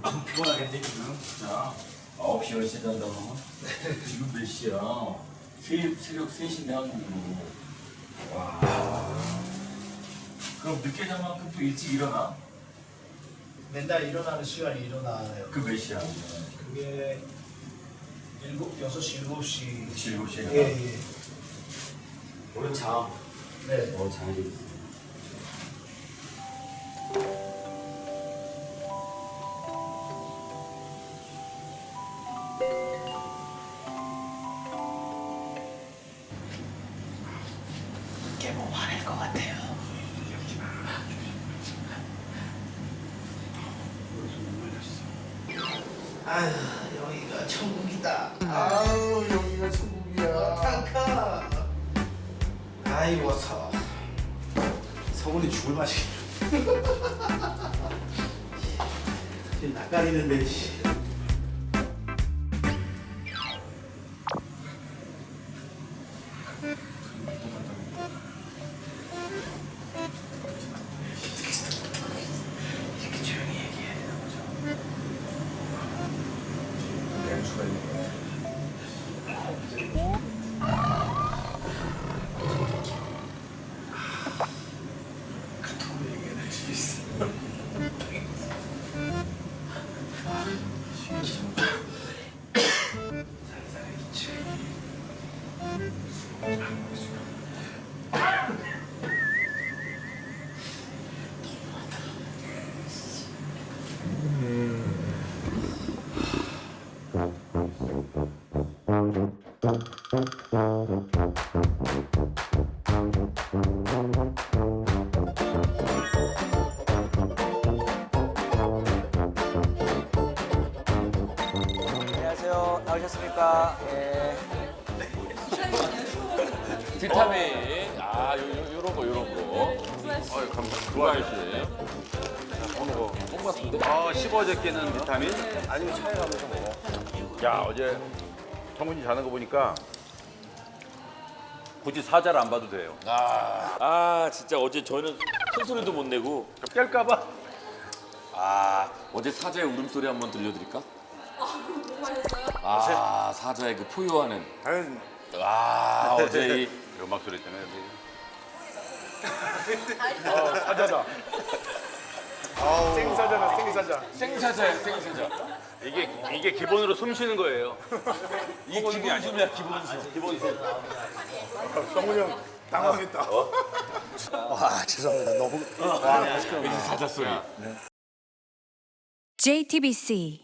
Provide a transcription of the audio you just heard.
좀 피곤하겠네 지금. 자, 9시 10시에 잔다고. 지금 몇 시야? 새벽 3시인데 한국으로. 와. 그럼 늦게 잔 만큼 또 일찍 일어나? 맨날 일어나는 시간이 일어나요. 그 몇 시야? 그게 6시, 7시. 7시에 일어나? 예. 오늘 자. 네. 자야겠어. 깨면 화낼 것 같아요. 아휴, 여기가 천국이다. 아유, 여기가 천국이야. 탕카. 아이고, 서울이 죽을 맛이겠다. 낯가리는데, 씨. 이렇게 조용히 얘기해야 되는 거죠. 수가 있는 거야. 카톡으로 얘기해야 될 수도 있어. 살살 있지. 안녕하세요. 나오셨습니까? 예. 비타민. 아, 요런 거. 아유, 감사합니다. 구하이 씨. 똥 같은데? 씹어져 끼는 비타민? 아니면 차에 가면서 먹어. 야, 어제 성훈이 자는 거 보니까 굳이 사자를 안 봐도 돼요. 아, 진짜 어제 저는 큰 소리도 못 내고. 깰까봐. 아, 어제 사자의 울음소리 한번 들려드릴까? 아, 사자의 그 포효하는. 아유, 아, 어제 이. 음악 소리 때문에. 사자다. 생사자다, 생사자. 생사자야, 생사자. 이게 기본으로 숨 쉬는 거예요. 이게 기본숨이야, 기본숨. 기본숨. 성훈이 형 당황했다. 와, 죄송합니다. 너무. 왠지 사자 소리. JTBC